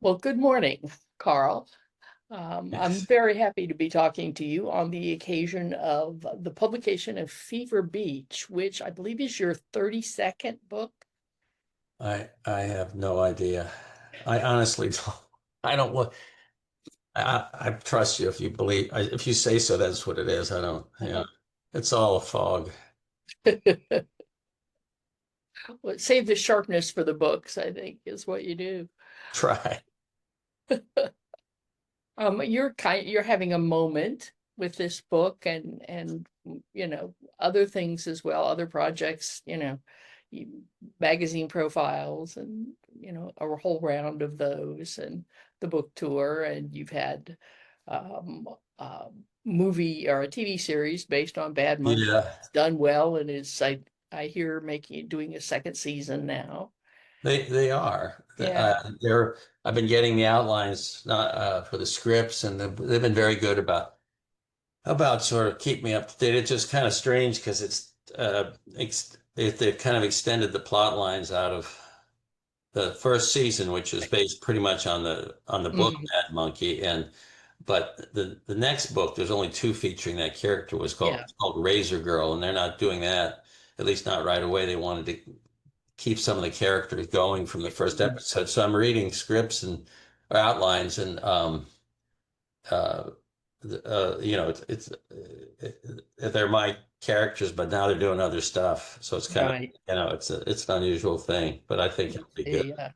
Well, good morning, Carl. I'm Yes, very happy to be talking to you on the occasion of the publication of Fever Beach, which I believe is your 32nd book. I have no idea. I honestly don't. I don't look. I trust you if you believe. If you say so, that's what it is. I don't. Yeah, it's all a fog. Well, save the sharpness for the books, I think, is what you do. Try. You're having a moment with this book and other things as well, other projects, you, magazine profiles and a whole round of those and the book tour, and you've had a movie or a TV series based on Bad Monkey. Yeah, It's done well and is I hear doing a second season now. they are. Yeah. They're. I've been getting the outlines not for the scripts, and they've been very good about sort of keep me up to date. It's just kind of strange because they've kind of extended the plot lines out of the first season, which is based pretty much on the book Mhm. Mad Monkey, and but the next book, there's only two featuring that character, was called Yeah. it's called Razor Girl, and they're not doing that, at least not right away. They wanted to keep some of the characters going from the first Mhm. episode. So I'm reading scripts and outlines, and uh, they're my characters, but now they're doing other stuff. So it's kind of, Right. it's an unusual thing, but I think it'll be good. Yeah.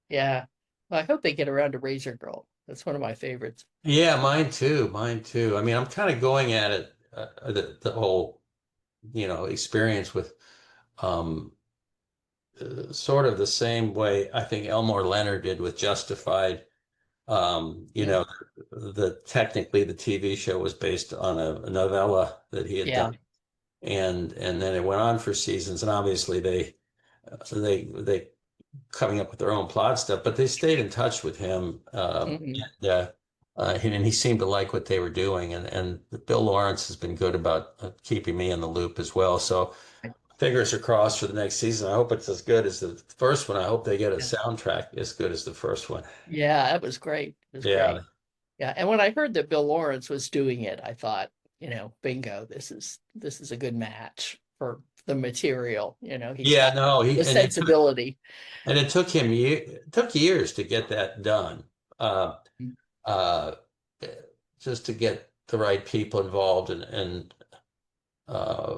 Yeah. Well, I hope they get around to Razor Girl. That's one of my favorites. Yeah, mine too. Mine too. I mean, I'm kind of going at it, the whole, experience with um, sort of the same way I think Elmore Leonard did with Justified. You Mm. know, technically the TV show was based on a novella that he had Yeah. done, and then it went on for seasons, and obviously they coming up with their own plot stuff, but they stayed in touch with him, Hmm. and he seemed to like what they were doing, and Bill Lawrence has been good about keeping me in the loop as well. So fingers are crossed for the next season. I hope it's as good as the first one. I hope they get a Yeah. soundtrack as good as the first one. Yeah, that was great. It was Yeah, great. Yeah. And when I heard that Bill Lawrence was doing it, I thought, bingo, this is a good match for the material. He's yeah, got no, the sensibility. it took years to get that done. Uh, uh, just to get the right people involved, and uh,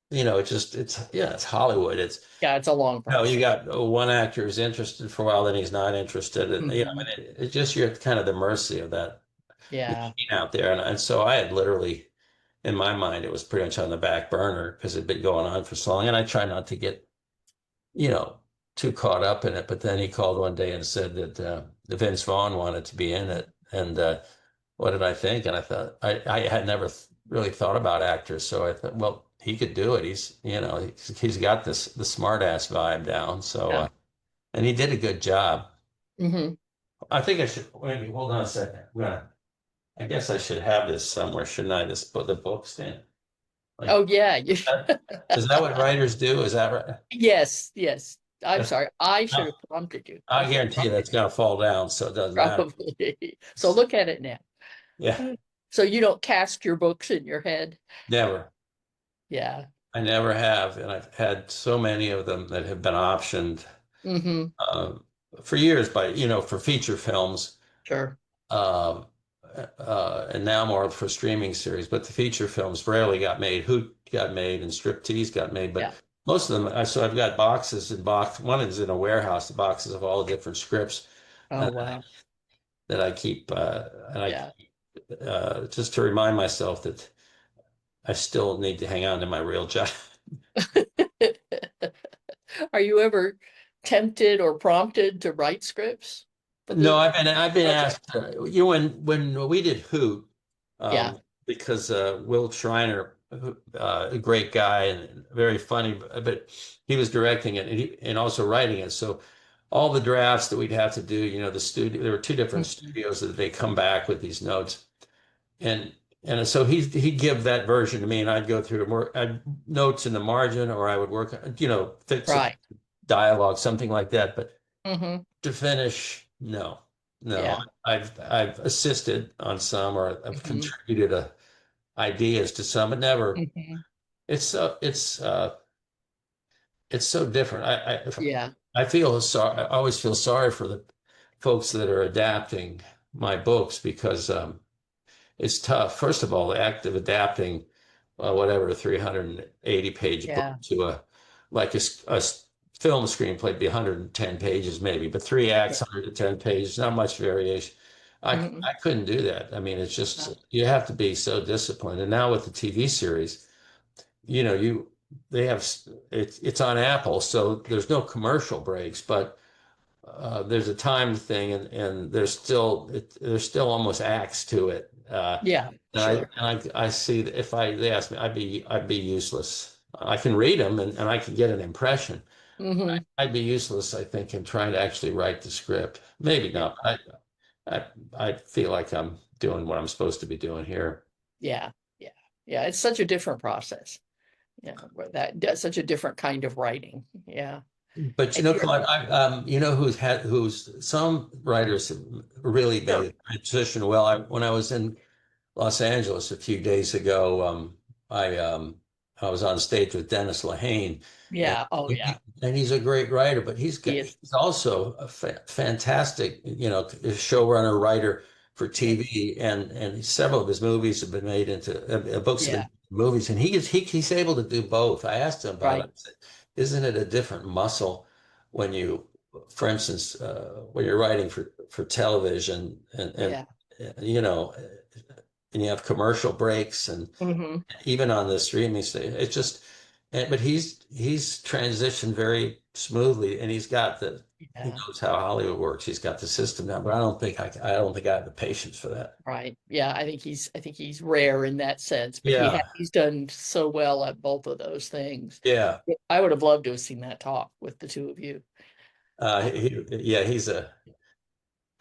it's Hollywood. Yeah, it's a long You process. got one actor who's interested for a while, then he's not interested, and I Hmm. mean, it's just you're at kind of the mercy of that Yeah. machine out there, and so I had literally, in my mind, it was pretty much on the back burner because it'd been going on for so long, and I try not to get you know too caught up in it. But then he called one day and said that Vince Vaughn wanted to be in it, and what did I think? And I thought I had never really thought about actors, so I thought, well, he could do it. He's got the smart ass vibe down. So Yeah. and he did a good job. Hmm. I think I should maybe hold on a second. I guess I should have this somewhere, shouldn't I? This put the book stand. Like, Oh, yeah. is that what writers do? Is that right? Yes, yes. I'm That's, sorry. I should no, have prompted you. I I should have guarantee you prompted that's you, gonna fall down, so it doesn't matter. probably. So look at it now. Yeah, So you don't cast your books in your head. never. Yeah. I never have, and I've had so many of them that have been optioned Hmm. uh, for years by for feature films, Sure. um, and now more for streaming series. But the feature films rarely got made. Hoot got made and Striptease got made, but Yeah. most of them. So I've got boxes and box. One is in a warehouse, the boxes of all the different scripts Oh, uh, wow. that I keep, Yeah. just to remind myself that I still need to hang on to my real job. Are you ever tempted or prompted to write scripts for No, the I've been project? asked. When we did Hoot, Yeah. because Will Schreiner, a great guy and very funny, but he was directing it and also writing it. So all the drafts that we'd have to do, the studio, there were two different Mhm. studios that they come back with these notes, and so he'd give that version to me, and I'd go through more notes in the margin, or I would work, fix a Right. dialogue, something like that, but. Hmm. To finish, no, no. Yeah. I've assisted on some, or I've Hmm. contributed ideas to some, but never. Hmm. It's so different. Yeah. I feel sorry. I always feel sorry for the folks that are adapting my books because it's tough. First of all, the act of adapting whatever 380 page book Yeah. to like film screenplay be 110 pages maybe, but three Yeah. acts, 110 pages, not much variation. Hmm. I couldn't do that. I mean, it's No. just you have to be so disciplined. And now with the TV series, you know, you they have it's on Apple, so there's no commercial breaks, but there's a timed thing, and there's still almost acts to it. Yeah, sure. I see that if they ask me, I'd be useless. I can read them and I can get an impression. Hmm. I'd be useless, I think, in trying to actually write the script. Maybe Yeah. not. I I feel like I'm doing what I'm supposed to be doing here. Yeah. Yeah. Yeah. It's such a different process. Where that's such a different kind of writing. Yeah. But you And know, you're Colette, you know who's some writers have really made sure. a transition well. When I was in Los Angeles a few days ago, I um, I was on stage with Dennis Lehane, and Yeah. Oh, yeah. he's a great writer, but He is. he's also a fantastic, showrunner writer for Yeah. TV, and several of his movies have been made into books have Yeah. been movies, and he's able to do both. I asked him about it. Right. I said, "Isn't it a different muscle when you, for instance, when you're writing for television and Yeah. you know, and you have commercial breaks and Hmm. even on the streaming stage, it's just, but he's transitioned very smoothly, and he Yeah. knows how Hollywood works. He's got the system now, but I don't think I have the patience for that. Right. Yeah. I think he's rare in that sense, but Yeah, he's done so well at both of those things. yeah, I would have loved to have seen that talk with the two of you. yeah.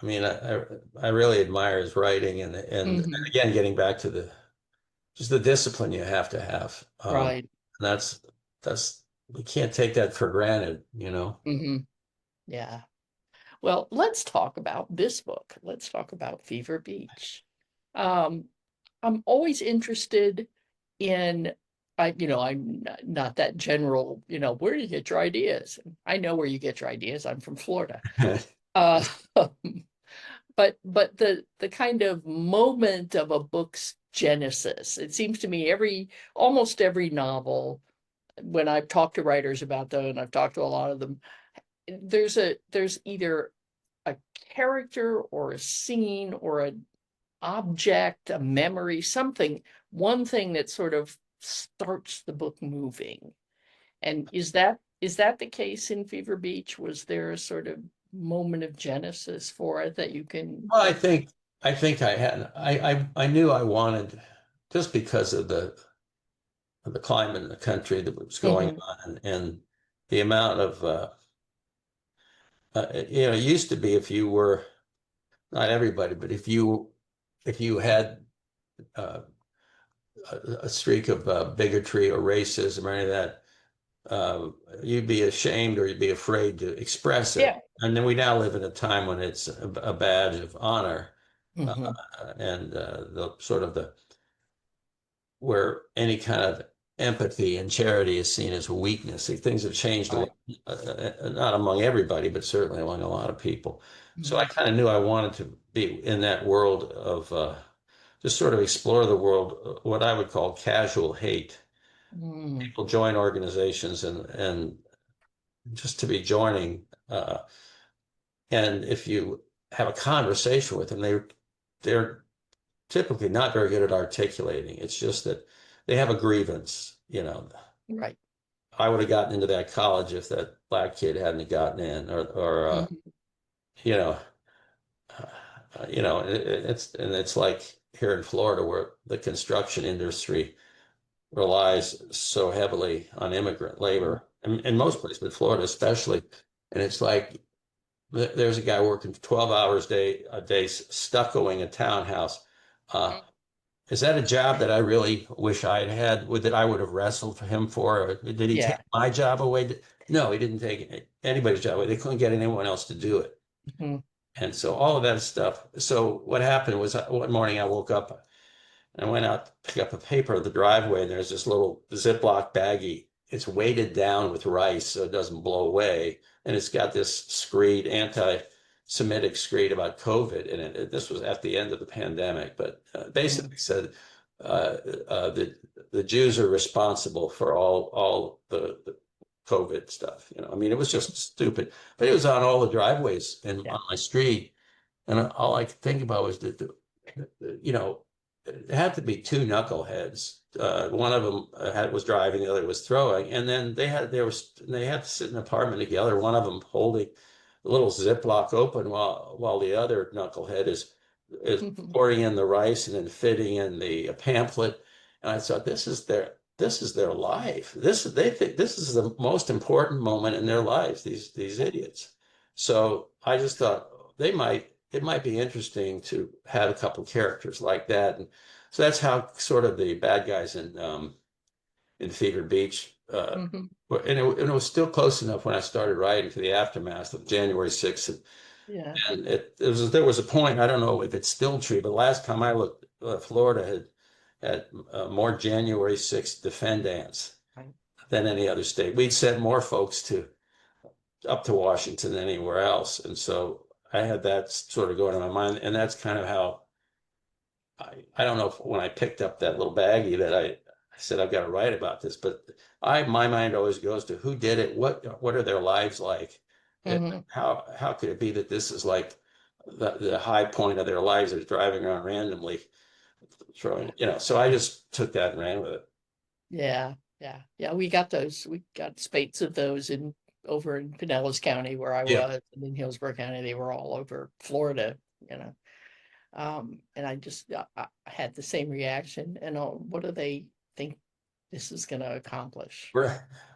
I mean, I really admire his writing, and Hmm. again, getting back to the just the discipline you have to have. Right. And that's we can't take that for granted, you know. Hmm. Yeah. Well, let's talk about this book. Let's talk about Fever Beach. Um, I'm always interested in, I'm not that general, where do you get your ideas? I know where you get your ideas. I'm from Florida. Uh, but the kind of moment of a book's genesis, it seems to me almost every novel, when I've talked to writers about them, and I've talked to a lot of them, there's either a character or a scene or an object, a memory, something, one thing that sort of starts the book moving. And is that the case in Fever Beach? Was there a sort of moment of genesis for it that you can Well, I think I knew I wanted just because of the climate in the country that was going Mhm. on, and the amount of it used to be if you were not everybody, but if you had uh, a streak of bigotry or racism or any of that, uh, you'd be ashamed or you'd be afraid to express it. Yeah. And then we now live in a time when it's a badge of honor, uh, Hmm. and the sort of the where any kind of empathy and charity is seen as a weakness. See, things have changed a Right. lot, not among everybody, but certainly among a lot of people. So I Mhm. kind of knew I wanted to be in that world of just sort of explore the world, what I would call casual hate. Mm. People join organizations and just to be joining. And if you have a conversation with them, they're typically not very good at articulating. It's just that they have a grievance. Right. I would have gotten into that college if that black kid hadn't gotten in, or Mhm. you know, it's like here in Florida where the construction industry relies so heavily on immigrant labor, in most places, but Florida especially. And it's like there's a guy working 12 hours a day stuccoing a townhouse. Uh, is that a job that I really wish I had had, that I would have wrestled for him for? Or did he take Yeah. my job away? No, he didn't take anybody's job. They couldn't get anyone else to do it. Mhm. And so all of that stuff. So what happened was one morning I woke up and I went out to pick up a paper in the driveway, and there's this little Ziploc baggie. It's weighted down with rice so it doesn't blow away. And it's got this screed, anti-Semitic screed about COVID in it. This was at the end of the pandemic, but Mhm. basically said uh, the Jews are responsible for all the COVID stuff. I mean, it was just stupid, but it was on all the driveways and Yeah. on my street. And all I could think about was that, you know, it had to be two knuckleheads. One of them was driving, the other was throwing, and then they had to sit in an apartment together. One of them holding a little Ziploc open while the other knucklehead is pouring in the rice and then fitting in the pamphlet. And I thought, this is their life. They think this is the most important moment in their lives. These idiots. So I just thought it might be interesting to have a couple characters like that. And so that's how sort of the bad guys in Fever Beach, Mhm. and it was still close enough when I started writing for the aftermath of January 6th. Yeah. And there was a point, I don't know if it's still true, but last time I looked, Florida had more January 6th defendants Right. than any other state. We'd sent more folks up to Washington than anywhere else. And so I had that sort of going in my mind. And that's kind of how I don't know if when I picked up that little baggie that I said, I've got to write about this, but my mind always goes to who did it? What are their lives like? And Mhm. how could it be that this is like the high point of their lives is driving around randomly throwing, so I just took that and ran with it. Yeah. Yeah. Yeah. We got those. We got spates of those in over in Pinellas County where I Yeah. was, and in Hillsborough County. They were all over Florida, you know. And I had the same reaction. And what do they think this is going to accomplish?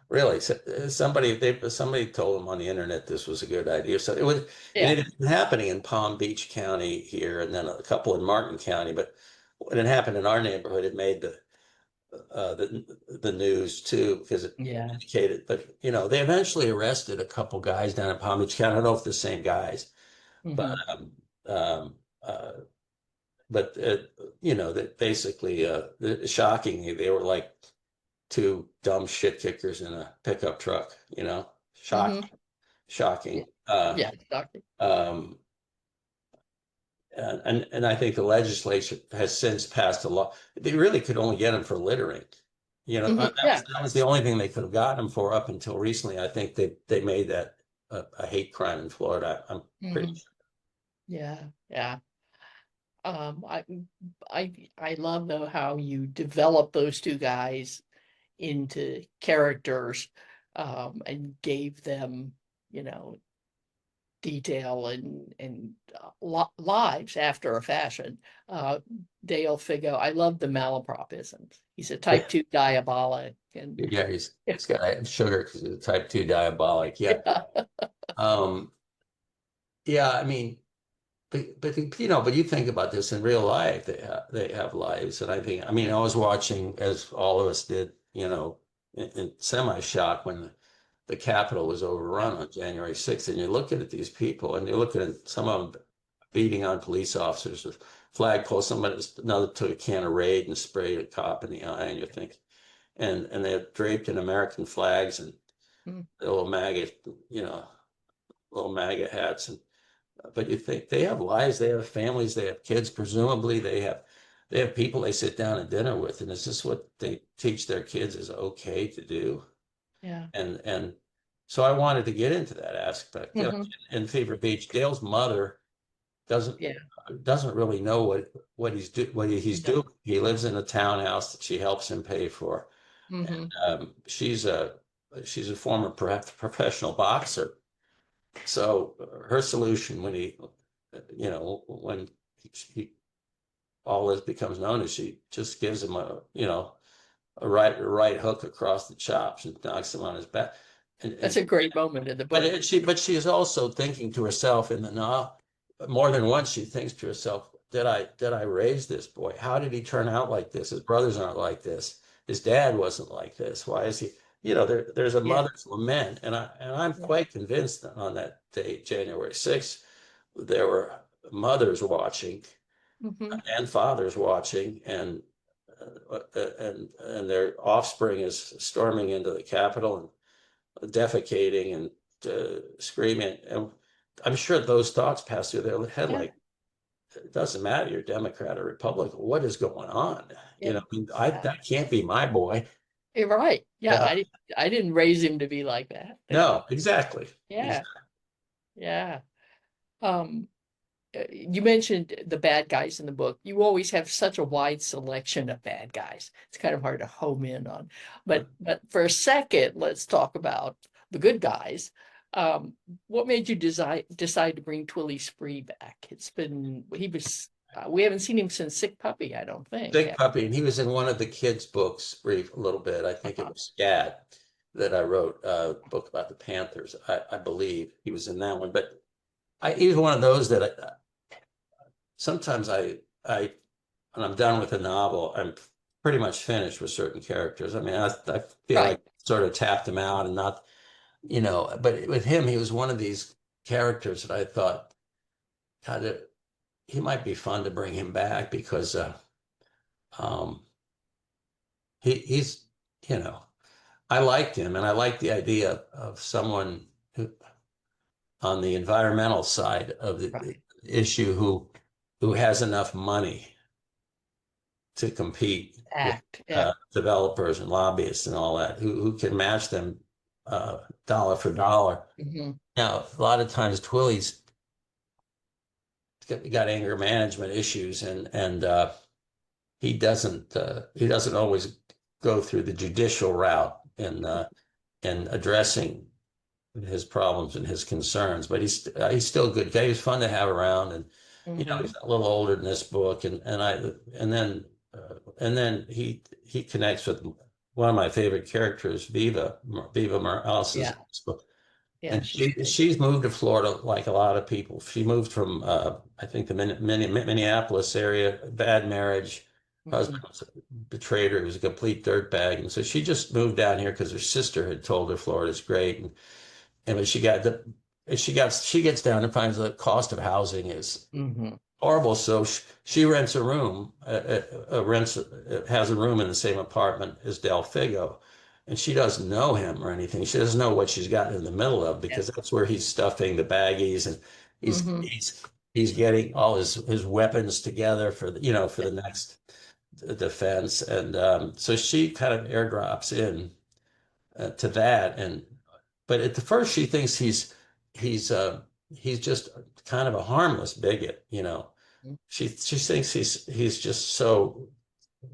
Really, somebody told them on the internet this was a good idea. So and Yeah. it had been happening in Palm Beach County here, and then a couple in Martin County. But when it happened in our neighborhood, it made the news too because it Yeah. indicated. But they eventually arrested a couple guys down in Palm Beach County. I don't know if the same guys, but Hmm. um, uh, that basically, shockingly, they were like two dumb shit kickers in a pickup truck, Hmm. shocking, shocking. Yeah. Yeah. Doctor. Um, and I think the legislature has since passed a law. They really could only get them for littering. Hmm. Yeah. That was the only thing they could have gotten them for up until recently. I think they made that a hate crime in Florida. I'm pretty Hmm. Yeah. Yeah. Um, I I love though how you develop those two guys into characters, and gave them, you know, detail and lives after a fashion. Uh, Dale Figo, I love the malapropisms. He's a sure. type 2 diabolic, and Yeah, he's got to have sugar because he's a type 2 diabolic. Yeah. yeah. Um, yeah, I mean, but you think about this in real life, they have lives. And I mean, I was watching, as all of us did, in semi-shock when the Capitol was overrun on January 6th, and you're looking at these people and you're looking at some of them beating on police officers with flagpoles. Another took a can of Raid and sprayed a cop in the eye, and you think, and they're draped in American flags and Mm. little MAGA, you know, little MAGA hats. But you think they have lives, they have families, they have kids, presumably they have people they sit down at dinner with. And is this what they teach their kids is okay to do? Yeah. And so I wanted to get into that aspect. Hmm. In Fever Beach, Dale's mother doesn't Yeah. doesn't really know what he's No. doing. He lives in a townhouse that she helps him pay for. Hmm. She's a former professional boxer. So her solution when he all this becomes known is she just gives him a right hook across the chops and knocks him on his back. That's a great moment in the book. She is also thinking to herself in the novel more than once. She thinks to herself, did I raise this boy? How did he turn out like this? His brothers aren't like this. His dad wasn't like this. Why is he? there's a Yeah. mother's lament, and I'm Yeah. quite convinced that on that day, January 6th, there were mothers watching Hmm. and fathers watching, and their offspring is storming into the Capitol and defecating and screaming. And I'm sure those thoughts pass through their head Yeah. like, it doesn't matter, you're Democrat or Republican. What is going on? Yeah. I mean, I Yeah. that can't be my boy. You're right. Yeah. Yeah, I didn't raise him to be like that. no, exactly. Yeah. Yeah. Um, you mentioned the bad guys in the book. You always have such a wide selection of bad guys. It's kind of hard to home in on. But for a second, let's talk about the good guys. Um, what made you decide to bring Twilly Spree back? We haven't seen him since Sick Puppy, I don't think. Big Puppy, and he was in one of the kids' books brief a little bit. I think it Uh-huh. was Scat that I wrote a book about the Panthers. I believe he was in that one, but he's one of those that sometimes I when I'm done with a novel, I'm pretty much finished with certain characters. I mean, I feel Right. like sort of tapped him out and not, but with him, he was one of these characters that I thought, God, he might be fun to bring him back because um, he's, you know, I liked him and I liked the idea of someone who, on the environmental side of the Right. issue who has enough money to compete with Act. Yeah. developers and lobbyists and all that, who can match them dollar for dollar. Hmm. Now, a lot of times Twilly's got anger management issues, and he doesn't always go through the judicial route in addressing his problems and his concerns, but he's still a good guy. He's fun to have around, and Hmm. he's a little older than this book, and then he connects with one of my favorite characters, Viva Morales is in Yeah. this book, Yeah. and She's great. she's moved to Florida like a lot of people. She moved from I think the Minneapolis area, bad marriage. Hmm. Husband was betrayed her. He was a complete dirtbag, and so she just moved down here because her sister had told her Florida's great, and when she gets down and finds the cost of housing is Hmm. horrible. So she rents a room, has a room in the same apartment as Del Figo, and she doesn't know him or anything. She doesn't know what she's gotten in the middle of Yeah. because that's where he's stuffing the baggies, and he's Hmm. he's he's getting all his weapons together for the next defense, and so she kind of airdrops in to that, and but at the first she thinks he's he's just kind of a harmless bigot. She thinks he's just so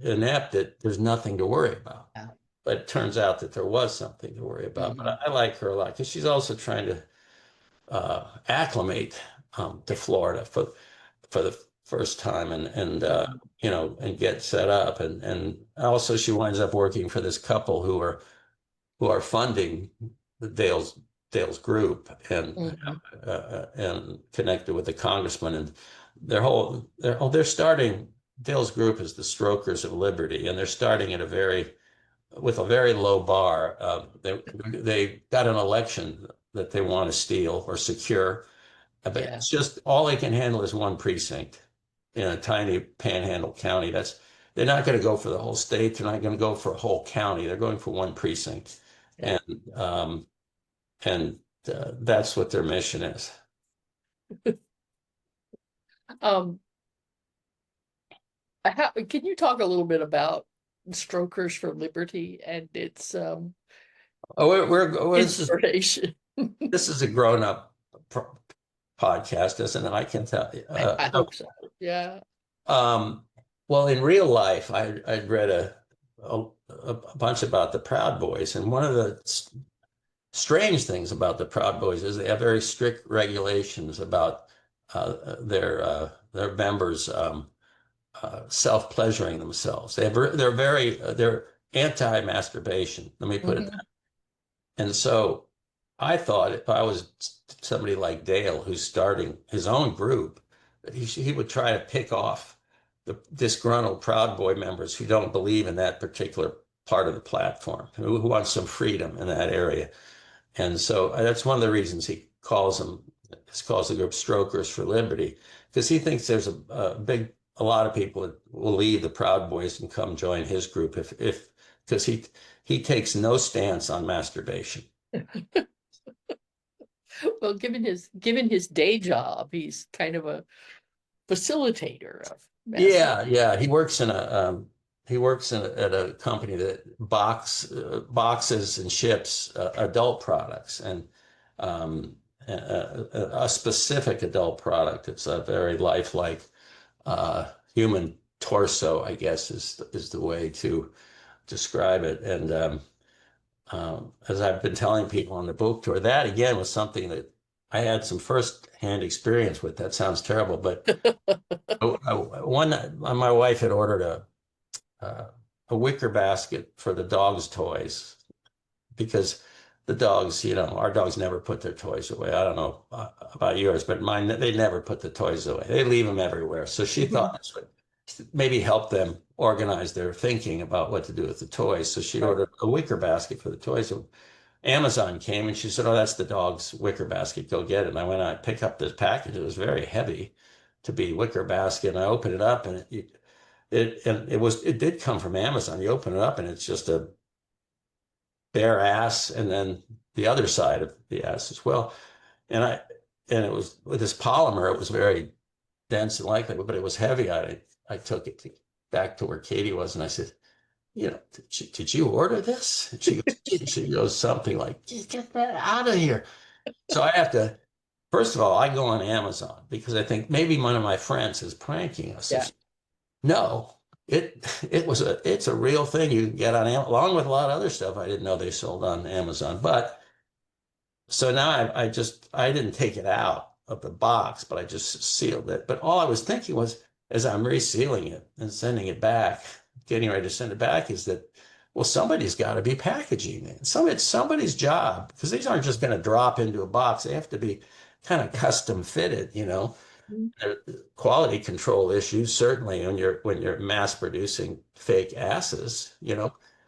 inept that there's nothing to worry about. Yeah. But it turns out that there was something to worry about. Hmm. But I like her a lot because she's also trying to acclimate to Florida for the first time, Hmm. and get set up, and also she winds up working for this couple who are funding the Dale's group, Hmm. and connected with the congressman, and they're starting. Dale's group is the Strokers of Liberty, and they're starting with a very low bar. They got an election that they want to steal or secure, but Yeah. it's just all they can handle is one precinct in a tiny panhandle county. They're not going to go for the whole state. They're not going to go for a whole county. They're going for one precinct, Yeah. and um, and that's what their mission is. Um, can you talk a little bit about Strokers for Liberty and its Oh, this is inspiration? this is a grown up podcast, isn't it? I can tell you. I hope so. Yeah. Um, well, in real life, I'd read a bunch about the Proud Boys, and one of the strange things about the Proud Boys is they have very strict regulations about their members self-pleasuring themselves. They're anti-masturbation. Let me put it. Hmm. And so I thought if I was somebody like Dale who's starting his own group, that he would try to pick off the disgruntled Proud Boy members who don't believe in that particular part of the platform, who wants some freedom in that area. And so that's one of the reasons he calls the group Strokers for Liberty, because he thinks there's a lot of people that will leave the Proud Boys and come join his group if because he takes no stance on masturbation. Well, given his day job, he's kind of a facilitator of master. Yeah. He works at a company that boxes and ships adult products, and a specific adult product. It's a very lifelike human torso, I guess, is the way to describe it. And as I've been telling people on the book tour, that again was something that I had some first-hand experience with. That sounds terrible, but one my wife had ordered a wicker basket for the dog's toys because the dogs, our dogs never put their toys away. I don't know about yours, but mine, they never put the toys away. They leave them everywhere. So she thought this would maybe help them organize their thinking about what to do with the toys. So she ordered a wicker basket for the toys. So Amazon came and she said, "Oh, that's the dog's wicker basket. Go get it." And I went out and picked up this package. It was very heavy to be wicker basket. And I opened it up and it did come from Amazon. You open it up and it's just a bare ass and then the other side of the ass as well. And it was with this polymer, it was very dense and likely, but it was heavy. I took it back to where Katie was and I said, did you order this? And she goes something like, get that out of here. So I have to, first of all, I go on Amazon because I think maybe one of my friends is pranking us. Yeah. No, it's a real thing you can get on Amazon, along with a lot of other stuff I didn't know they sold on Amazon. But so now I didn't take it out of the box, but I just sealed it. But all I was thinking was, as I'm resealing it and sending it back, getting ready to send it back, is that, well, somebody's got to be packaging it. It's somebody's job, because these aren't just going to drop into a box. They have to be kind of custom fitted, quality control issues, certainly when you're mass producing fake asses.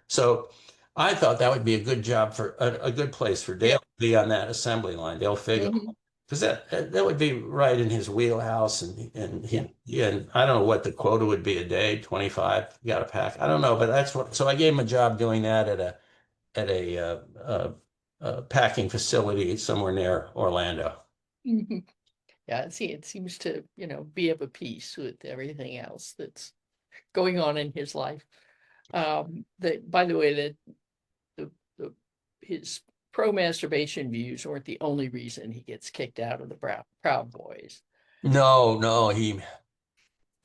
So I thought that would be a good job for a good place for Dale to be on that assembly line, Dale Figel, because that would be right in his wheelhouse. And I don't know what the quota would be a day, 25, you got to pack. I don't know, but that's what. So I gave him a job doing that at a packing facility somewhere near Orlando. Yeah, see, it seems to, be of a piece with everything else that's going on in his life. By the way, that his pro-masturbation views weren't the only reason he gets kicked out of the Proud Boys. No, he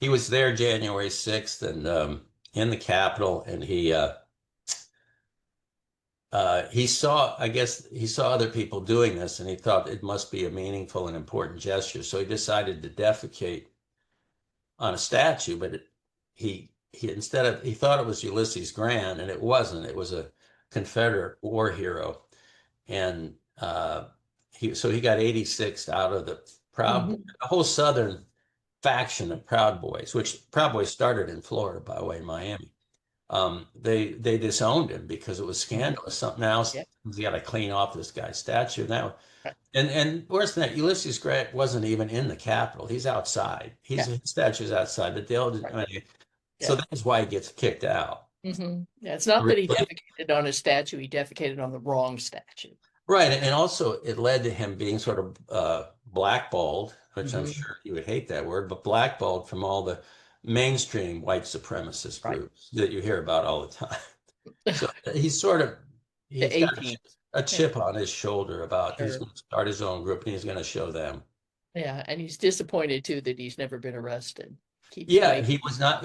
was there January 6th and in the Capitol, and I guess he saw other people doing this, and he thought it must be a meaningful and important gesture. So he decided to defecate on a statue, but he thought it was Ulysses Grant, and it wasn't. It was a Confederate war hero, and he got 86th out of the the whole Southern faction of Proud Boys, which Proud Boys started in Florida, by the way, in Miami. They disowned him because it was scandalous. Something else, you got to clean off this guy's statue now. And worse than that, Ulysses Grant wasn't even in the Capitol. He's outside. His statue's outside. But Dale didn't. So that's why he gets kicked out. Yeah, it's not that he defecated on a statue; he defecated on the wrong statue. Right, and also it led to him being sort of blackballed, which I'm sure you would hate that word, but blackballed from all the mainstream white supremacist groups that you hear about all the time. So he's got a chip on his shoulder about he's going to start his own group and he's going to show them. Yeah, and he's disappointed too that he's never been arrested. He was not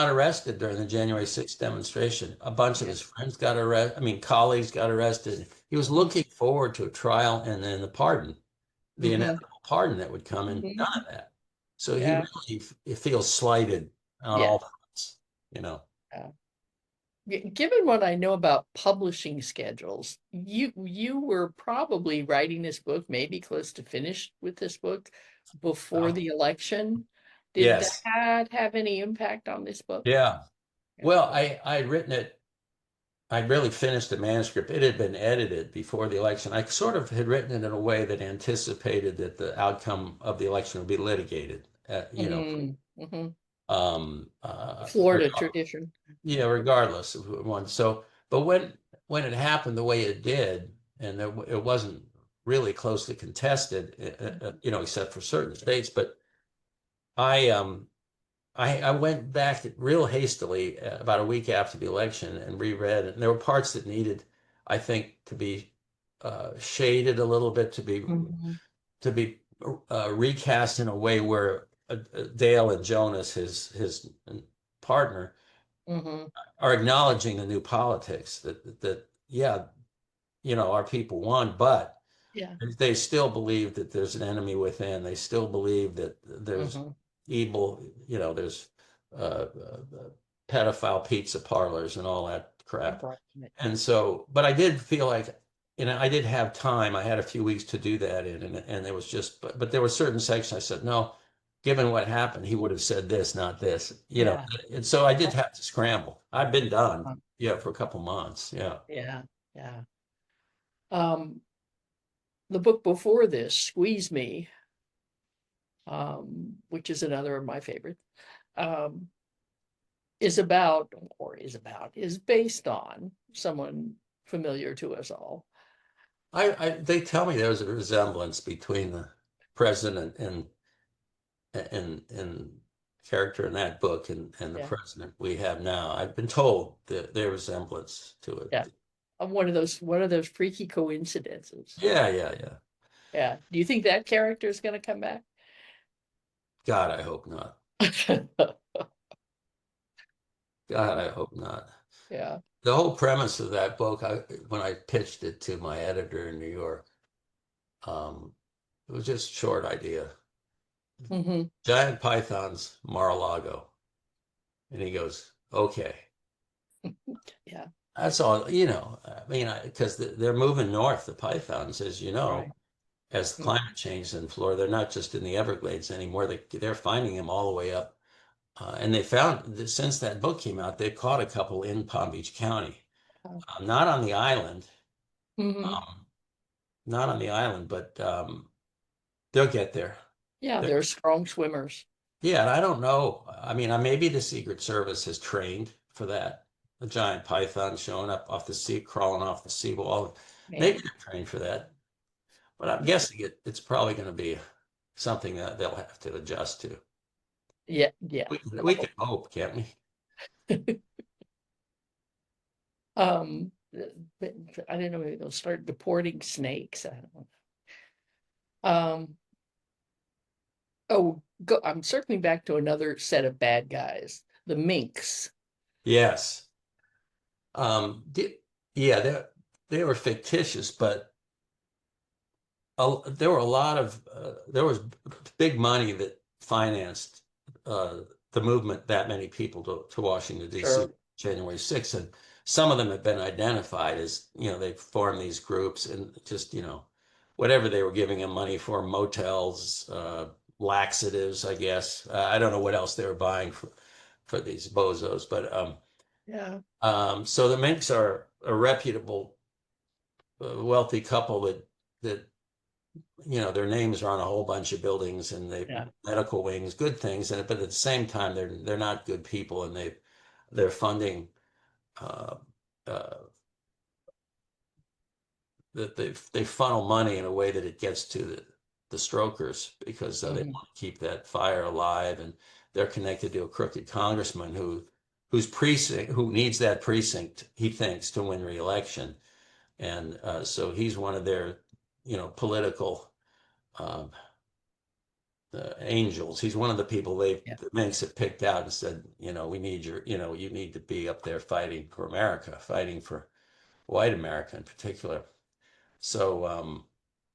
arrested during the January 6th demonstration. A bunch of his friends got arrested. Colleagues got arrested. He was looking forward to a trial and then the pardon, the inevitable pardon that would come, and none of that. So he really feels slighted on all fronts, Given what I know about publishing schedules, you were probably writing this book, maybe close to finished with this book before the election. Did that have any impact on this book? Yeah. Well, I'd written it I really finished the manuscript. It had been edited before the election. I sort of had written it in a way that anticipated that the outcome of the election would be litigated, Mm-hmm. um, Florida tradition. yeah, regardless of who won. So, but when it happened the way it did, and it wasn't really closely contested, except for certain states. But I um I went back real hastily about a week after the election and reread it. And there were parts that needed, I think, to be shaded a little bit, Mm-hmm. to be recast in a way where Dale and Jonas, his partner, Mm-hmm. are acknowledging the new politics that yeah, our people won, but Yeah. they still believe that there's an enemy within. They still believe that there's Mm-hmm. evil, there's pedophile pizza parlors and all that crap. Right. And so, but I did feel like, I did have time. I had a few weeks to do that in, and it was just, but there were certain sections I said, no, given what happened, he would have said this, not this. Yeah. And so I did have to scramble. I've been done, Uh, yeah, for a couple months. Yeah. yeah. Yeah. Um, the book before this, Squeeze Me, which is another of my favorites, um, is based on someone familiar to us all. They tell me there's a resemblance between the president and character in that book and the Yeah. president we have now. I've been told that their resemblance to Yeah. it. One of those freaky coincidences. Yeah, yeah, yeah. Yeah. Do you think that character is going to come back? God, I hope not. God, I hope not. Yeah. The whole premise of that book, when I pitched it to my editor in New York, um, it was just a short idea. Hmm. Giant pythons, Mar-a-Lago. And he goes, okay. Yeah. That's all, I mean, because they're moving north, the pythons, as you know, Right. as Mm. climate change in Florida. They're not just in the Everglades anymore. They're finding them all the way up. And they found that since that book came out, they caught a couple in Palm Beach County, not on the island, Mm-hmm. um, not on the island, but they'll get there. Yeah, They're, they're strong swimmers. yeah, and I don't know. I mean, maybe the Secret Service has trained for that. A giant python showing up off the sea, crawling off the seawall. Maybe Man. they're trained for that. But I'm guessing it's probably going to be something that they'll have to adjust to. Yeah, yeah. We can hope, can't we? But I don't know, maybe they'll start deporting snakes. I don't know. Um, I'm circling back to another set of bad guys, the minks. Yes. Yeah, they were fictitious, but there were a lot of there was big money that financed the movement that many people to Washington D.C. Sure. January 6th, and some of them have been identified as they formed these groups and just whatever they were giving them money for, motels, laxatives, I guess. I don't know what else they were buying for these bozos, but Yeah. so the Minks are a reputable, wealthy couple that their names are on a whole bunch of buildings and they Yeah. medical wings, good things, and but at the same time they're not good people, and they're funding uh, uh, that they funnel money in a way that it gets to the strokers because they Hmm. want to keep that fire alive, and they're connected to a crooked congressman whose precinct who needs that precinct, he thinks, to win re-election, and so he's one of their political um, angels. He's one of the people Yeah. the Minks have picked out and said, we need you need to be up there fighting for America, fighting for white America in particular. So,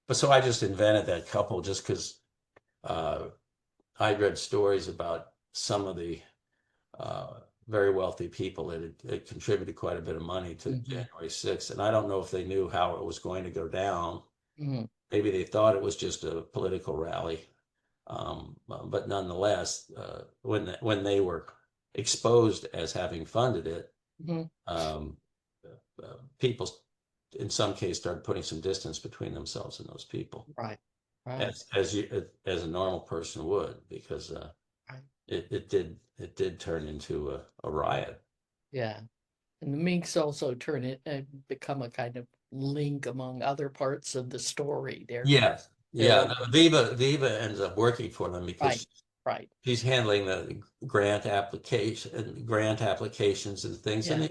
but so I just invented that couple just because uh, I read stories about some of the very wealthy people that had contributed quite a bit of money to Hmm. January 6th. And I don't know if they knew how it was going to go down. Hmm. Maybe they thought it was just a political rally. But nonetheless, when they were exposed as having funded it, Hmm. um, people in some case started putting some distance between themselves and those people, Right. Right. as a normal person would, because Right. it did turn into a riot. Yeah. And the minks also turn it and become a kind of link among other parts of the story. Yeah, They're yeah. No, Viva ends up working for them right. because Right. she's handling the grant applications and things. Yeah. And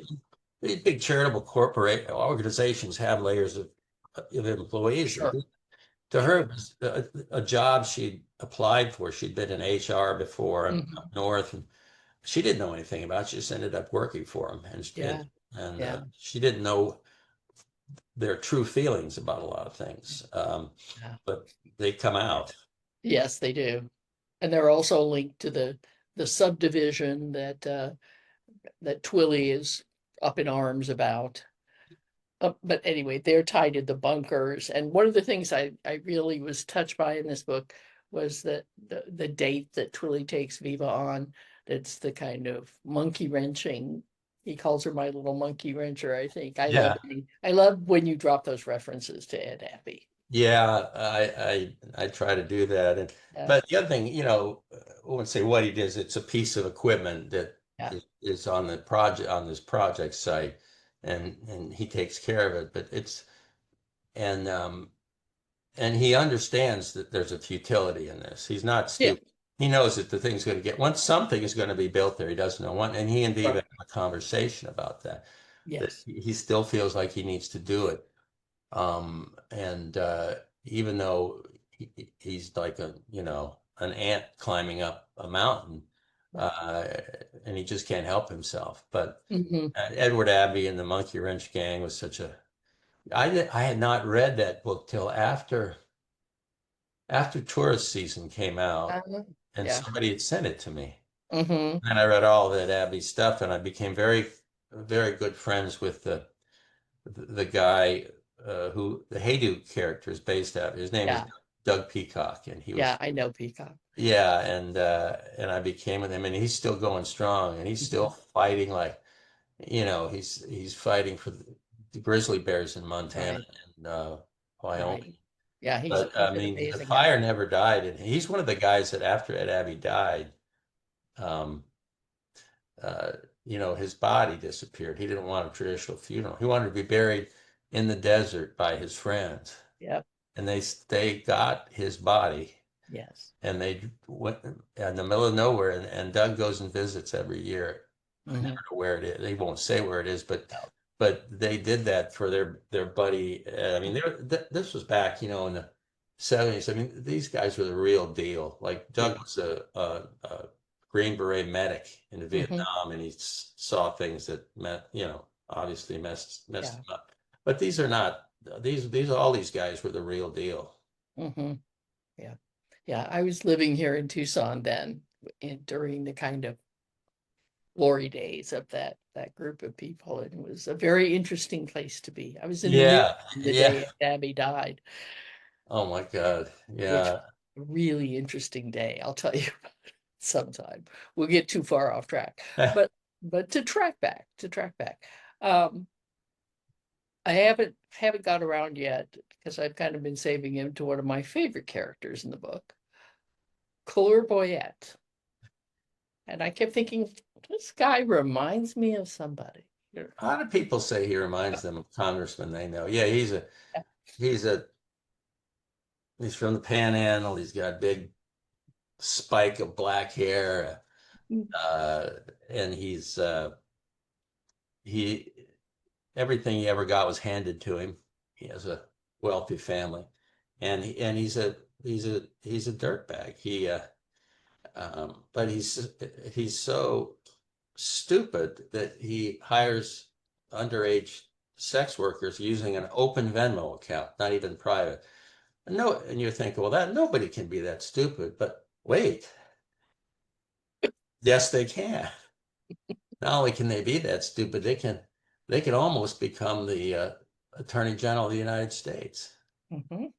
these big charitable corporate organizations have layers of employees. Sure. To her, it Sure. was a job she'd applied for. She'd been in HR before and Hmm. up north, and she didn't know anything about it. She just ended up working for them, Yeah. Yeah. she didn't know their true feelings about a lot of things. Yeah. But they come out. Yes, they do. And they're also linked to the subdivision that Twilly is up in arms about. But anyway, they're tied to the bunkers. And one of the things I really was touched by in this book was that the date that Twilly takes Viva on, that's the kind of monkey wrenching. He calls her my little monkey wrencher, I think. Yeah, I love when you drop those references to Ed Happy. yeah. I try to do that, and Yeah, but the other thing, I wouldn't say what he does. It's a piece of equipment that yeah, is on this project site, and he takes care of it. But and um and he understands that there's a futility in this. He's not yeah, stupid. He knows that the thing's going to get once something is going to be built there. He doesn't know when, and he and Viva right. have a conversation about that. That Yes. he still feels like he needs to do it. And even though he's like an ant climbing up a mountain, Right. uh, and he just can't help himself. But Hmm. Edward Abbey and the Monkey Wrench Gang was such a. I had not read that book till after tourist season came out, and Yeah. somebody had sent it to me. Hmm. And I read all of that Abbey stuff, and I became very good friends with the guy who the Haydu character is based out. His name was Yeah. Doug Peacock, and he Yeah. was I know Peacock. yeah, and I became with him, and he's still going strong, and he's still Mhm. fighting like he's fighting for the grizzly bears in Montana Right. and Right. Wyoming. Yeah. But He's I an mean, the amazing guy. fire never died, and he's one of the guys that after Ed Abbey died, um, uh, his body disappeared. He didn't want a traditional funeral. He wanted to be buried in the desert by his friends. Yep. And they got his body Yes. and they went in the middle of nowhere. And Doug goes and visits every year. I never Hmm. know where it is. They won't say where it is, but No. they did that for their buddy. I mean, this was back, in the 70s. I mean, these guys were the real deal. Like Doug Yeah. was a Green Beret medic in Hmm. Vietnam, and he saw things that obviously messed Yeah. him up. But these are not these all these guys were the real deal. Hmm. Yeah. Yeah. I was living here in Tucson then during the kind of glory days of that group of people. And it was a very interesting place to be. I was in the news Yeah, the yeah. day Abby died, Oh my God. which Yeah. was a really interesting day. I'll tell you about it sometime. We'll get too far off track. But to track back. Um, I haven't got around yet because I've kind of been saving him to one of my favorite characters in the book, Clairvoyant. And I kept thinking, this guy reminds me of somebody. A lot of people say he reminds them of congressmen they know. Yeah, he's a he's from the Panhandle. He's got a big spike of black hair, uh, and he everything he ever got was handed to him. He has a wealthy family, and he's a dirtbag. But he's so stupid that he hires underage sex workers using an open Venmo account, not even private. No, and you're thinking, well, that nobody can be that stupid. But wait, yes, they can. Not only can they be that stupid, they can almost become the Attorney General of the United States. Mhm.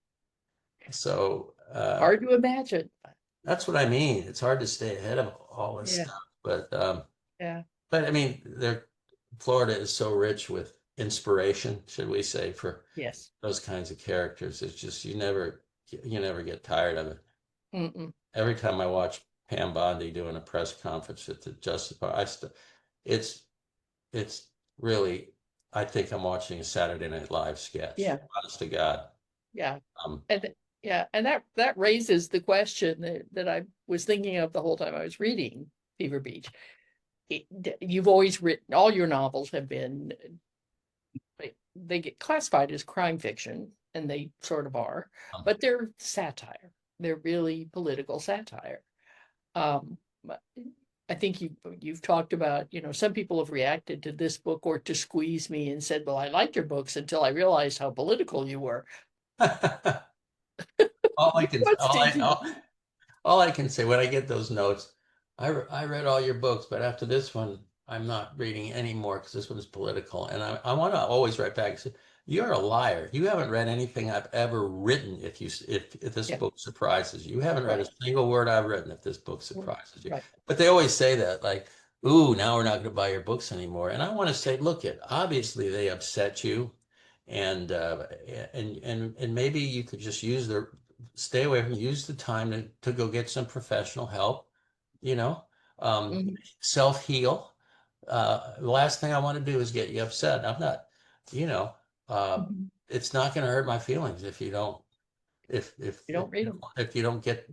So Hard to imagine. that's what I mean. It's hard to stay ahead of all this Yeah, stuff, but yeah, I mean, Florida is so rich with inspiration, should we say, for Yes. those kinds of characters. It's just you never get tired of it. Mm-mm. Every time I watch Pam Bondi doing a press conference at the Justice Department, it's it's really, I think I'm watching a Saturday Night Live sketch. Yeah. Honest to God. Yeah. Um, Yeah, and that raises the question that I was thinking of the whole time I was reading Fever Beach. You've always written, all your novels have been, they get classified as crime fiction, and they sort of are, um, but they're satire. They're really political satire. But I think you've talked about, some people have reacted to this book or to Squeeze Me and said, "Well, I liked your books until I realized how political you were." all I Which can ones all did I you? all I can say when I get those notes, I read all your books, but after this one, I'm not reading anymore because this one's political. And I want to always write back and say, you're a liar. You haven't read anything I've ever written if this Yeah, book surprises you. You haven't read a right, single word I've written if this book surprises you. right. But they always say that, like, ooh, now we're not going to buy your books anymore. And I want to say, look, obviously they upset you, and and maybe you could just stay away from, use the time to go get some professional help, you know, Mhm, self-heal. The last thing I want to do is get you upset. I'm not, you know, uh, mhm. it's not going to hurt my feelings if you don't, You don't read them. if you don't get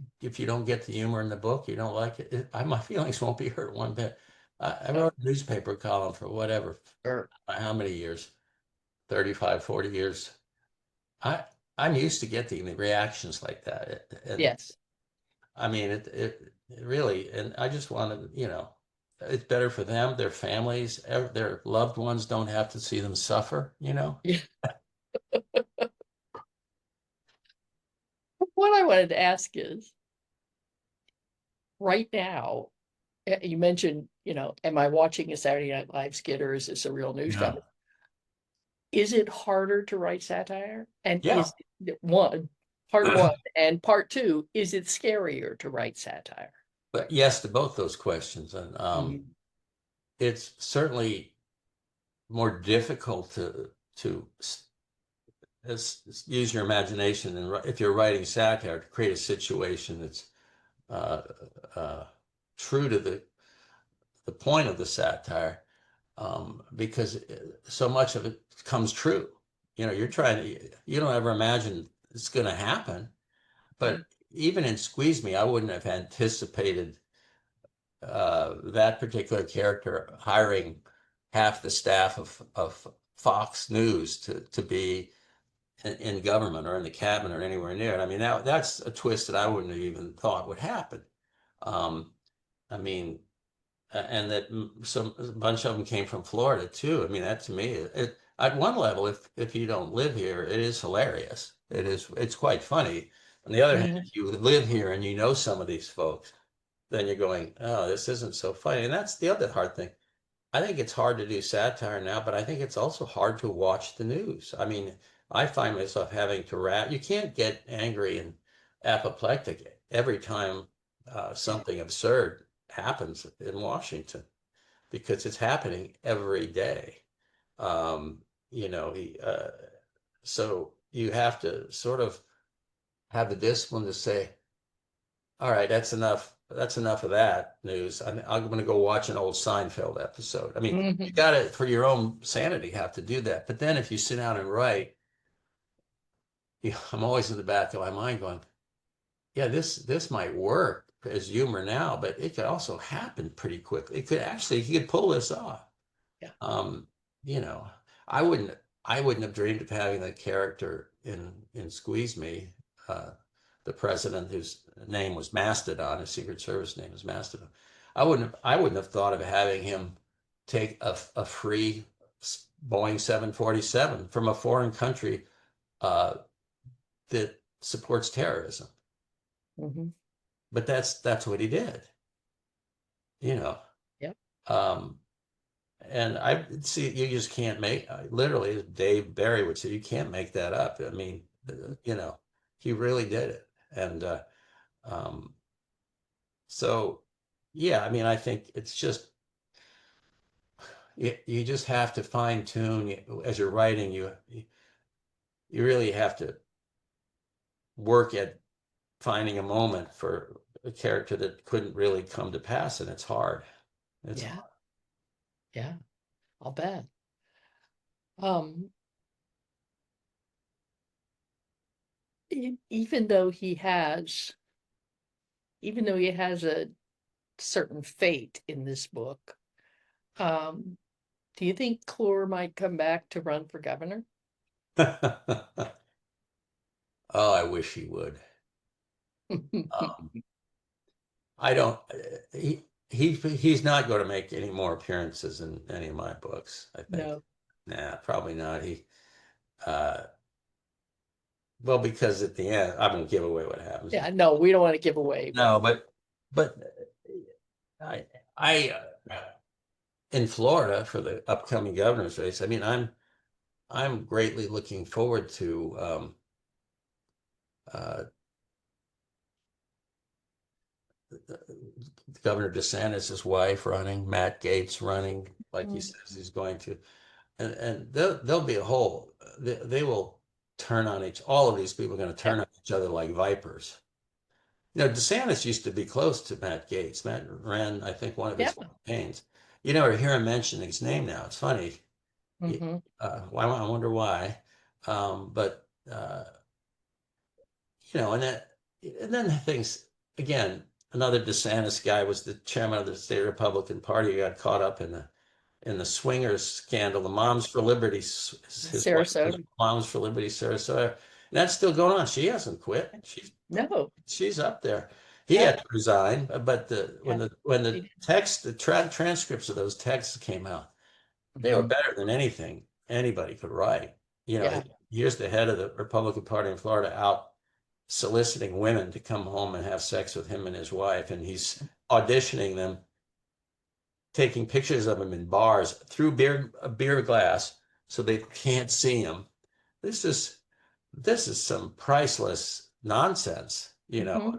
the humor in the book, you don't like it, my feelings won't be hurt one bit. I No, wrote a newspaper column for whatever, or how many years, 35, 40 years. I I'm used to getting the reactions like that, and yes. I mean it really, and I just want to, it's better for them, their families, their loved ones don't have to see them suffer, you know. Yeah. What I wanted to ask is, right now, you mentioned, am I watching a Saturday Night Live skit or is this a real news Yeah. cover? Is it harder to write satire? And Yeah. is it part one, and part two, is it scarier to write satire? But yes to both those questions, and Mhm. it's certainly more difficult use your imagination, and if you're writing satire, to create a situation that's uh, uh, true to the point of the satire, because so much of it comes true. You don't ever imagine it's going to happen. But Mhm. even in Squeeze Me, I wouldn't have anticipated that particular character hiring half the staff of Fox News to be in government or in the cabinet or anywhere near it. I mean, that's a twist that I wouldn't have even thought would happen. Um, I mean, and that a bunch of them came from Florida too. I mean, that to me, at one level, if you don't live here, it is hilarious. It's quite funny. On the other hand, Mhm. if you live here and you know some of these folks, then you're going, oh, this isn't so funny. And that's the other hard thing. I think it's hard to do satire now, but I think it's also hard to watch the news. I mean, I find myself having to rap. You can't get angry and apoplectic every time Yeah. something absurd happens in Washington, because it's happening every day. Um, you know, so you have to sort of have the discipline to say, all right, that's enough. That's enough of that news. I'm going to go watch an old Seinfeld episode. I mean, you Mhm. got to, for your own sanity, have to do that. But then if you sit down and write, I'm always in the back of my mind going, yeah, this might work as humor now, but it could also happen pretty quickly. You could pull this off. Yeah. Um, you know, I wouldn't I wouldn't have dreamed of having the character in Squeeze Me, uh, the president whose name was Mastodon, his Secret Service name was Mastodon. I wouldn't have thought of having him take a free Boeing 747 from a foreign country uh, that supports terrorism. Mhm. But that's what he did, you know. Yep. Um, And I see, you just can't literally, as Dave Barry would say, you can't make that up. I mean, he really did it. And um, so, yeah, I mean, I think it's just, you just have to fine tune as you're writing. You really have to work at finding a moment for a character that couldn't really come to pass, and it's hard. It's Yeah, hard. yeah, I'll bet. Um, even though he has, even though he has a certain fate in this book, um, do you think Clore might come back to run for governor? Oh, I wish he would. I don't. He's not going to make any more appearances in any of my books, I think. No. Nah, probably not. Uh, well, because at the end, I won't give away what happens. Yeah, no, we don't want to give away, but No, but I in Florida for the upcoming governor's race. I mean, I'm greatly looking forward to uh, Governor DeSantis' wife running, Matt Gaetz running, like he mm, says he's going to, and there'll be a whole. They will turn on each. All of these people are going to yeah, turn on each other like vipers. You know, DeSantis used to be close to Matt Gaetz. Matt ran, I think, one of yeah. his campaigns. You never hear him mention his name now. It's funny. Hmm. Why? I wonder why. But and then things again. Another DeSantis guy was the chairman of the state Republican Party. He got caught up in the swingers scandal. The Moms for Liberty, his wife, Sarasota. Moms for Liberty, Sarasota. And that's still going on. She hasn't quit. No, She's up there. He yeah, had to resign, but yeah. when They the did. text, transcripts of those texts came out, they were Mhm. better than anything anybody could write. You know, Yeah. here's the head of the Republican Party in Florida out soliciting women to come home and have sex with him and his wife, and he's auditioning them, taking pictures of him in bars through a beer glass so they can't see him. This is this is some priceless nonsense, you know. Hmm.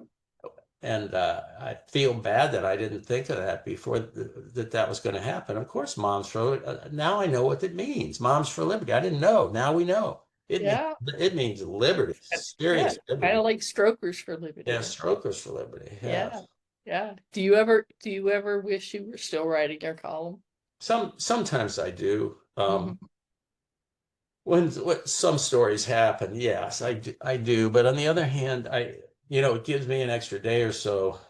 And I feel bad that I didn't think of that before that was going to happen. Of course, Moms for now I know what it means. Moms for Liberty. I didn't know. Now we know. Yeah. It means liberty, Yeah. serious Kind of liberty. like Strokers for Yeah, Liberty. strokers for liberty. Yeah. Yeah. Yeah. Do you ever wish you were still writing your column? Sometimes I do. Hmm. When some stories happen, yes, I do. But on the other hand, it gives me an extra day or so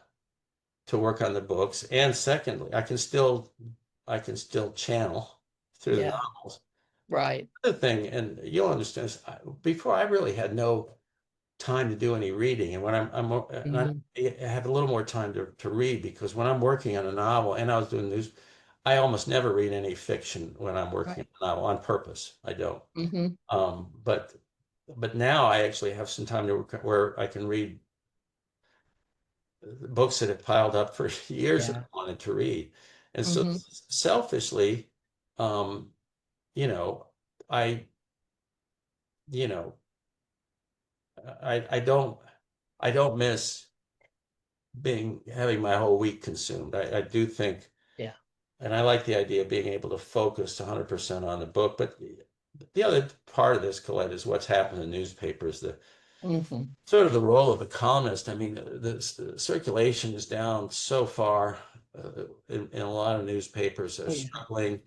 to work on the books. And secondly, I can still channel through the Yeah. novels. Right. The thing, and you'll understand this, before I really had no time to do any reading, and when Hmm. I have a little more time to read because when I'm working on a novel and I was doing news, I almost never read any fiction when I'm working Right. on a novel on purpose. I don't. Hmm. Um, but but now I actually have some time to work where I can read books that have piled up for years that I Yeah. wanted to read. And so Hmm. selfishly, um, you know, I, you know, I don't miss having my whole week consumed. I do think, Yeah. and I like the idea of being able to focus 100% on the book. But the other part of this, Colette, is what's happened in newspapers. The Hmm. sort of the role of a columnist. I mean, the circulation is down so far. In a lot of newspapers are Oh, yeah. struggling.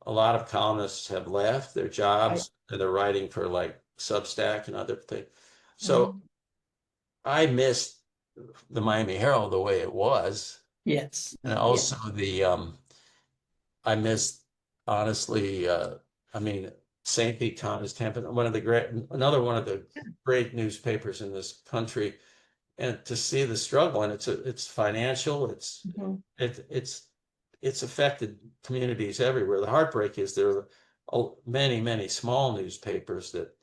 A lot of columnists have left their Right. jobs and they're writing for like Substack and other things. So Hmm. I missed the Miami Herald the way it was, Yes. and Yeah. also the I missed honestly. I mean, St. Pete Times, Tampa, another one of the great newspapers in this country, and to see the struggle, and it's financial, Hmm. it, it's it's affected communities everywhere. The heartbreak is there are many small newspapers that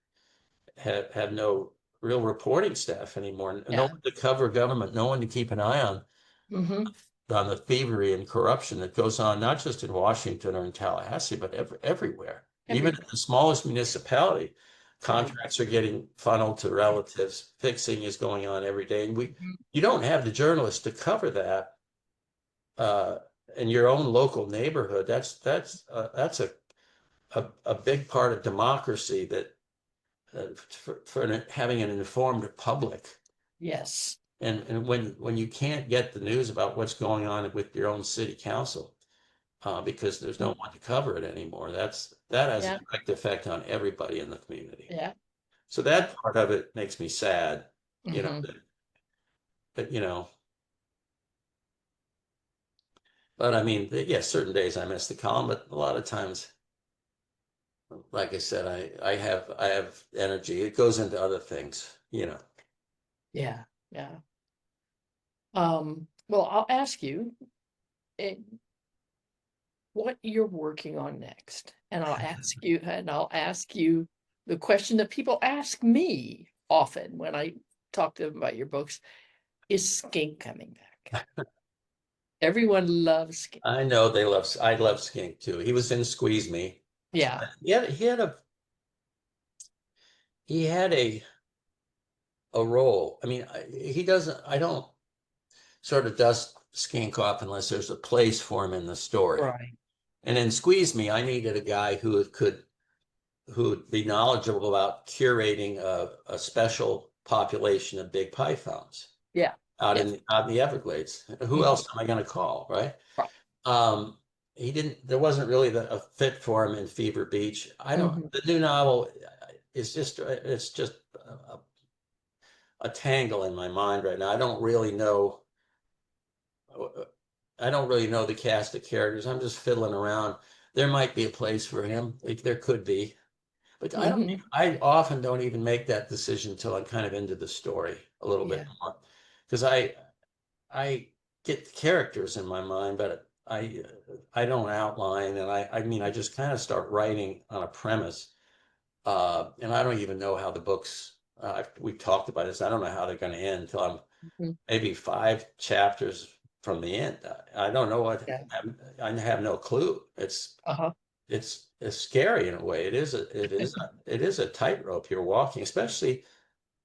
have no real reporting staff anymore, no Yeah. one to cover government, no one to keep an eye Hmm. on the thievery and corruption that goes on, not just in Washington or in Tallahassee, but everywhere. Even Everywhere. at the smallest municipality, Right. contracts are getting funneled to relatives. Fixing is going on every day, and Mhm. you don't have the journalists to cover that. Uh, in your own local neighborhood, that's a big part of democracy, that for having an informed public. Yes. And when you can't get the news about what's going on with your own city council, because there's no one to cover it anymore, that has a Yeah. direct effect on everybody in the community. Yeah. So Yeah. that part of it makes me sad, you know, Hmm. that, but I mean, yeah, certain days I miss the column, but a lot of times, like I said, I have energy. It goes into other things. Yeah. Yeah. Well, I'll ask you eh, what you're working on next. And I'll ask you the question that people ask me often when I talk to them about your books. Is Skink coming back? Everyone loves Skink. I know I love Skink too. He was in Squeeze Me. Yeah. He had a role. I mean, I don't sort of dust Skink off unless there's a place for him in the story. Right. And in Squeeze Me, I needed a guy who'd be knowledgeable about curating a special population of big pythons Yeah. Yes. out in the Everglades. Who Mhm. else am I going to call, right? Right. Um, there wasn't really a fit for him in Fever Beach. Mhm. The new novel it's just a tangle in my mind right now. I don't really know the cast of characters. I'm just fiddling around. There might be a place for him. There could be, but Mhm. I often don't even make that decision until I'm kind of into the story a little bit Yeah. more, because I get the characters in my mind, but I don't outline, and I mean, I just kind of start writing on a premise, and I don't even know how the books. We've talked about this. I don't know how they're going to end until I'm Mhm. maybe 5 chapters from the end. I don't know Yeah. I have no clue. Uh-huh. It's scary in a way. It is a tightrope you're walking, especially,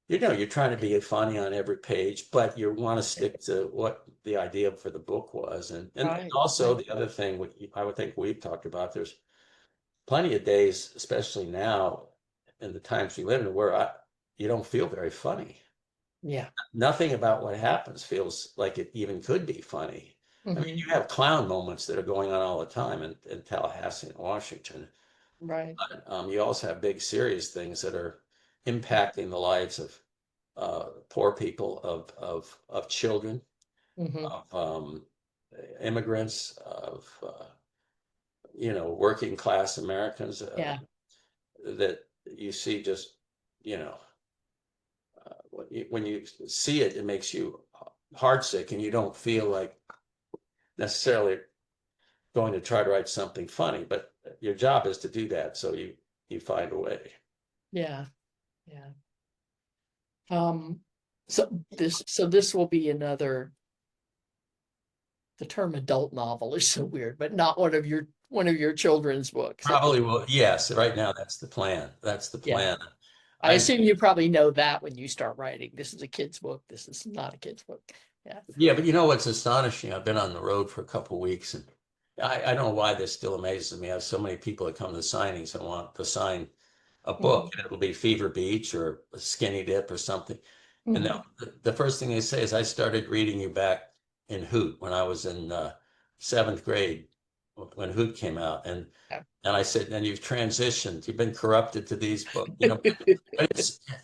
you're trying to be funny on every page, but you want to stick to what the idea for the book was. And Right. also Right. the other thing I would think we've talked about, there's plenty of days, especially now in the times we live in, where you don't feel very funny. Yeah. Nothing about what happens feels like it even could be funny. I mean, Hmm. you have clown moments that are going on all the time in Tallahassee and Washington. Right. You also have big serious things that are Yeah. impacting the lives of poor people, of children, Hmm. of immigrants, of working class Americans, Yeah. that you see just, you know when you see it, it makes you heartsick, and you don't feel like necessarily going to try to write something funny, but your job is to do that, so you find a way. Yeah. Yeah. Um, so this will be another, the term adult novel is so weird, but not one of your children's books. Probably will. Yes, right now that's the plan. That's the Yeah. plan. I I assume you probably know that when you start writing. This is a kid's book. This is not a kid's book. Yeah. Yeah, but you know what's astonishing? I've been on the road for a couple of weeks, and I don't know why this still amazes me. I have so many people that come to signings and want to sign a book, Hmm. and it'll be Fever Beach or a Skinny Dip or something. And Hmm. the first thing they say is, I started reading you back in Hoot when I was in seventh grade, when Hoot came out. Yeah. And I said, and you've transitioned, you've been corrupted to these books.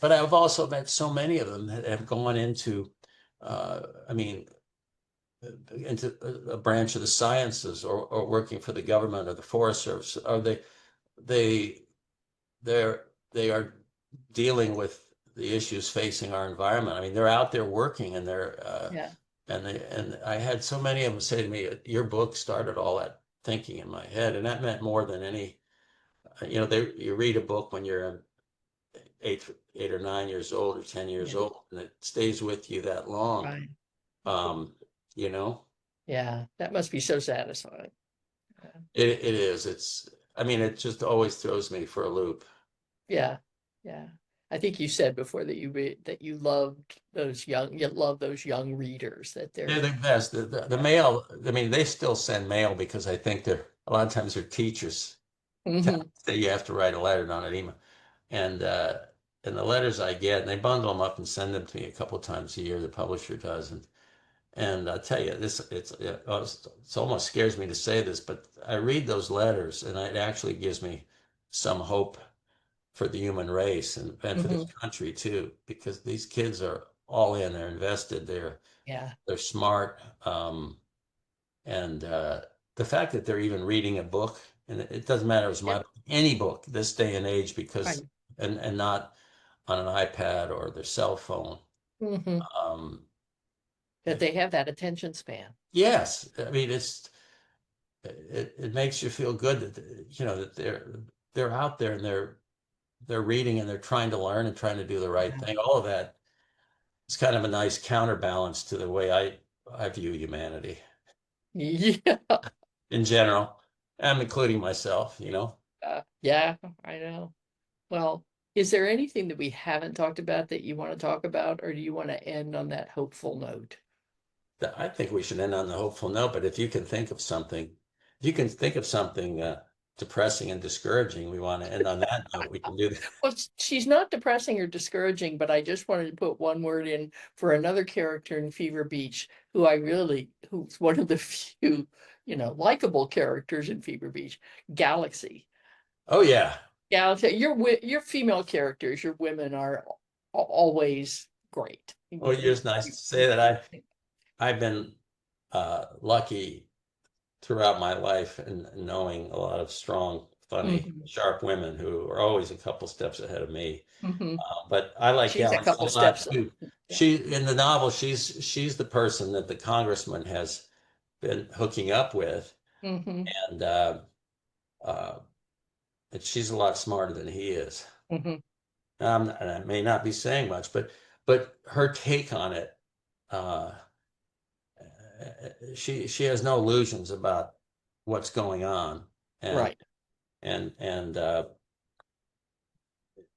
But I've also met so many of them that have gone into, I mean, into a branch of the sciences, or working for the government or the Forest Service, or they they're they are dealing with the issues facing our environment. I mean, they're out there working, and Yeah. and I had so many of them say to me, your book started all that thinking in my head, and that meant more than any. You read a book when you're 8 or 9 years old, or 10 years Yeah. old, and it stays with you that long. Right. Um, you know, Yeah. That must be so satisfying. Yeah. it is. I mean, it just always throws me for a loop. Yeah. Yeah. I think you said before that that you loved you love those young readers that They're they're the best. The yeah. mail, I mean, they still send mail because I think they're a lot of times their teachers Hmm. say you have to write a letter, not an email. And and the letters I get, and they bundle them up and send them to me a couple of times a year. The publisher does, and I tell you, it's almost scares me to say this, but I read those letters, and it actually gives me some hope for the human race and for this Hmm. country too, because these kids are all in, they're invested, Yeah. they're smart, and the fact that they're even reading a book, and it doesn't matter if it's my Yep. book, any book this day and age, because Right. and not on an iPad or their cell phone. Hmm. Um, That they have that attention span. yes, I mean it makes you feel good that you know that they're out there and they're reading and they're trying to learn and trying to do the right Yeah. thing. All of that is kind of a nice counterbalance to the way I view humanity Yeah. in general. I'm including myself, you know. Yeah, I know. Well, is there anything that we haven't talked about that you want to talk about, or do you want to end on that hopeful note? I think we should end on the hopeful note, but if you can think of something, if you can think of something depressing and discouraging, we want to end on that note. We can do that. Well, she's not depressing or discouraging, but I just wanted to put one word in for another character in Fever Beach who's one of the few, likable characters in Fever Beach, Galaxy. Oh yeah. Galaxy, your female characters, your women are always great. Well, it's nice to say that I've been lucky throughout my life and knowing a lot of strong, funny, Mhm, sharp women who are always a couple steps ahead of me. mhm. But I like She's a Galaxy couple a lot steps. too. Yeah. She in the novel, she's the person that the congressman has been hooking up with, Hmm. and uh, she's a lot smarter than he is. Hmm. And I may not be saying much, but her take on it, uh, she has no illusions about what's going on, and Right. and and uh,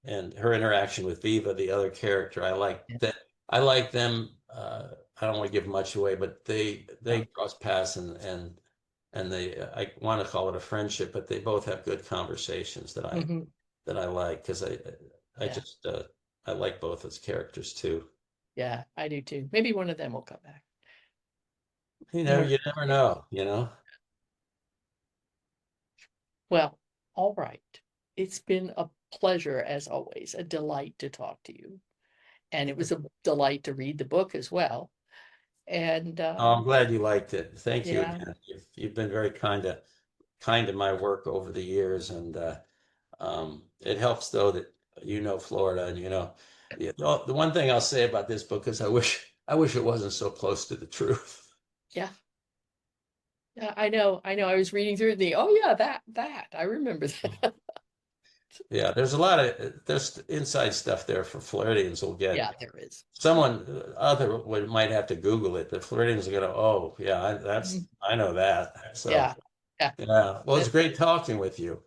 and her interaction with Viva, the other character, I like Yeah. that. I like them. I don't want to give much away, but they No. cross paths and they I want to call it a friendship, but they both have good conversations Hmm. that I like because I Yeah. just I like both as characters too. Yeah, I do too. Maybe one of them will come back. One You never know, you know. Well, all right. It's been a pleasure as always, a delight to talk to you. And it was a delight to read the book as well. And Oh, I'm glad you liked it. Thank you yeah, again. You've been very kind to my work over the years, and it helps though that you know Florida, and you know the one thing I'll say about this book is I wish it wasn't so close to the truth. yeah, yeah, I know. I know. I was reading through oh yeah, that. I remember that. Yeah, there's inside stuff there for Floridians will get. Yeah, there is. Someone other would might have to Google it, but Floridians are gonna, oh yeah, Mhm. I know that. So Yeah. Yeah. yeah, well, it's That, great talking with you.